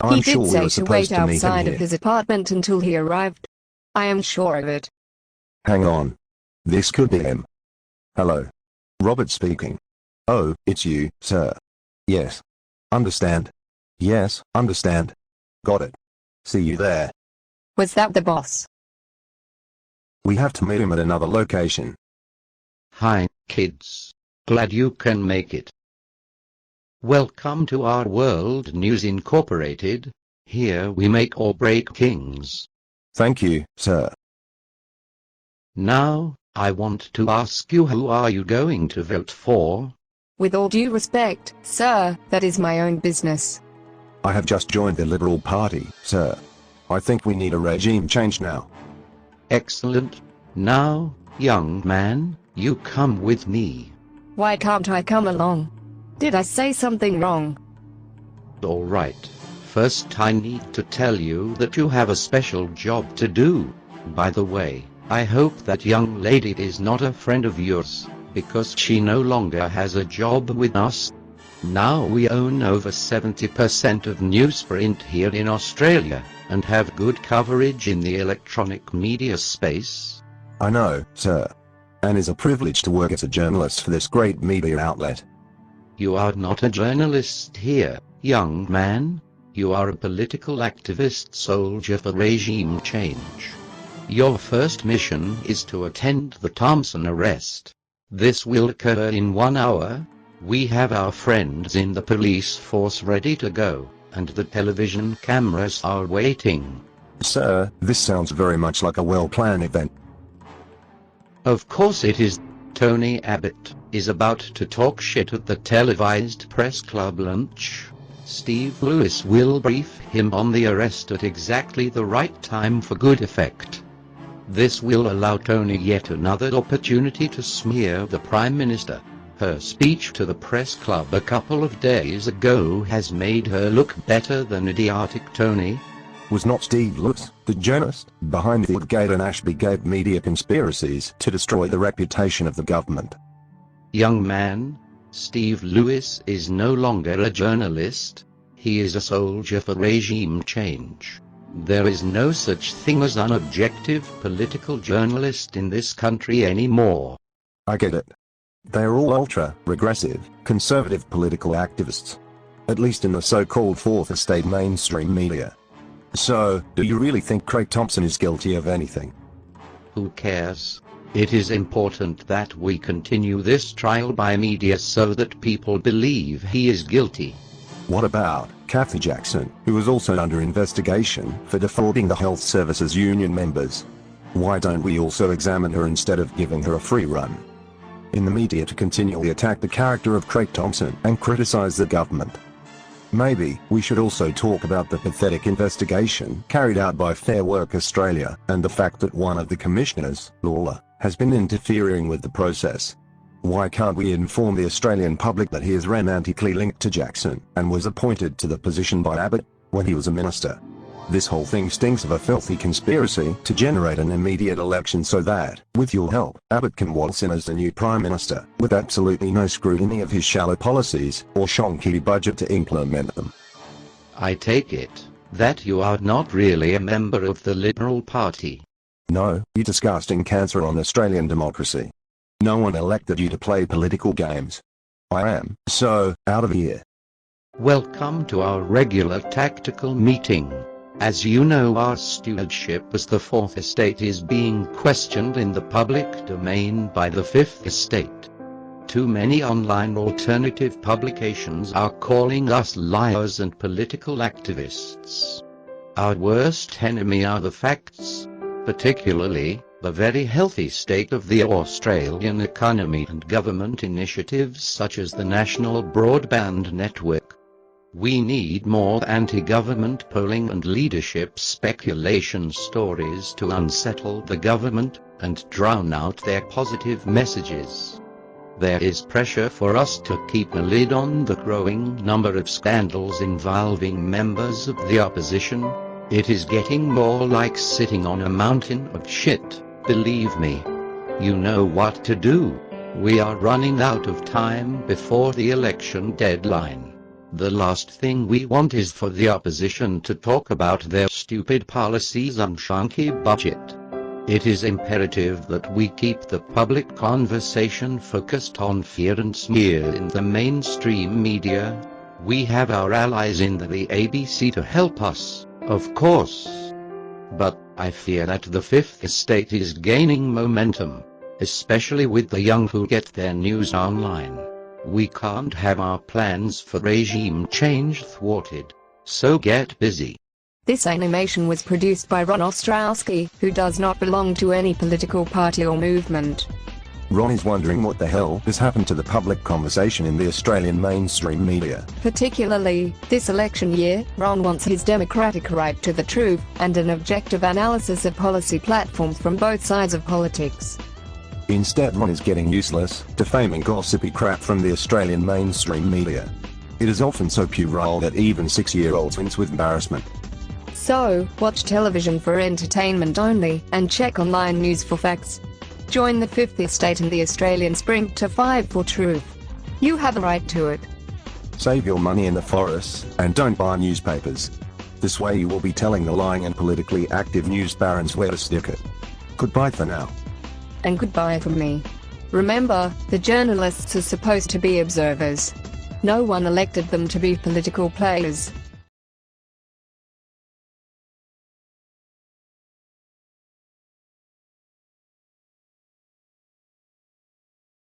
I'm He sure did we say were to wait supposed to meet him outside of here. his apartment until he arrived. I am sure of it. Hang on. This could be him. Hello. Robert speaking. Oh, it's you, sir. Yes. Understand. Yes, understand. Got it. See you there. Was that the boss? We have to meet him at another location. Hi, kids. Glad you can make it. Welcome to our World News Incorporated. Here we make or break kings. Thank you, sir. Now, I want to ask you, who are you going to vote for? With all due respect, sir, that is my own business. I have just joined the Liberal Party, sir. I think we need a regime change now. Excellent. Now, young man, you come with me. Why can't I come along? Did I say something wrong? All right. First, I need to tell you that you have a special job to do. By the way, I hope that young lady is not a friend of yours, because she no longer has a job with us. Now we own over 70% of newsprint here in Australia, and have good coverage in the electronic media space. I know, sir. And it's a privilege to work as a journalist for this great media outlet. You are not a journalist here, young man. You are a political activist soldier for regime change. Your first mission is to attend the Thompson arrest. This will occur in 1 hour. We have our friends in the police force ready to go, and the television cameras are waiting. Sir, this sounds very much like a well-planned event. Of course it is. Tony Abbott is about to talk shit at the televised press club lunch. Steve Lewis will brief him on the arrest at exactly the right time for good effect. This will allow Tony yet another opportunity to smear the Prime Minister. Her speech to the press club a couple of days ago has made her look better than idiotic Tony. Was not Steve Lewis, the journalist, behind the Woodgate and Ashbygate media conspiracies to destroy the reputation of the government? Young man, Steve Lewis is no longer a journalist. He is a soldier for regime change. There is no such thing as an objective political journalist in this country anymore. I get it. They are all ultra-regressive, conservative political activists. At least in the so-called Fourth Estate mainstream media. So, do you really think Craig Thompson is guilty of anything? Who cares? It is important that we continue this trial by media so that people believe he is guilty. What about Kathy Jackson, who was also under investigation for defrauding the health services union members? Why don't we also examine her instead of giving her a free run in the media to continually attack the character of Craig Thompson and criticize the government? Maybe we should also talk about the pathetic investigation carried out by Fair Work Australia, and the fact that one of the commissioners, Lawler, has been interfering with the process. Why can't we inform the Australian public that he is romantically linked to Jackson, and was appointed to the position by Abbott, when he was a minister? This whole thing stinks of a filthy conspiracy to generate an immediate election so that, with your help, Abbott can waltz in as the new Prime Minister, with absolutely no scrutiny of his shallow policies, or shonky budget to implement them. I take it that you are not really a member of the Liberal Party. No, you disgusting cancer on Australian democracy. No one elected you to play political games. I am, so, out of here. Welcome to our regular tactical meeting. As you know, our stewardship as the Fourth Estate is being questioned in the public domain by the Fifth Estate. Too many online alternative publications are calling us liars and political activists. Our worst enemy are the facts, particularly the very healthy state of the Australian economy and government initiatives such as the National Broadband Network. We need more anti-government polling and leadership speculation stories to unsettle the government and drown out their positive messages. There is pressure for us to keep a lid on the growing number of scandals involving members of the opposition. It is getting more like sitting on a mountain of shit, believe me. You know what to do. We are running out of time before the election deadline. The last thing we want is for the opposition to talk about their stupid policies and shonky budget. It is imperative that we keep the public conversation focused on fear and smear in the mainstream media. We have our allies in the ABC to help us, of course. But I fear that the Fifth Estate is gaining momentum, especially with the young who get their news online. We can't have our plans for regime change thwarted, so get busy. This animation was produced by Ron Ostrowski, who does not belong to any political party or movement. Ron is wondering what the hell has happened to the public conversation in the Australian mainstream media. Particularly, this election year, Ron wants his democratic right to the truth, and an objective analysis of policy platforms from both sides of politics. Instead, Ron is getting useless, defaming gossipy crap from the Australian mainstream media. It is often so puerile that even 6-year-olds wince with embarrassment. So, watch television for entertainment only, and check online news for facts. Join the Fifth Estate and the Australian Sprint to fight for truth. You have a right to it. Save your money in the forests, and don't buy newspapers. This way you will be telling the lying and politically active news barons where to stick it. Goodbye for now. And goodbye from me. Remember, the journalists are supposed to be observers. No one elected them to be political players.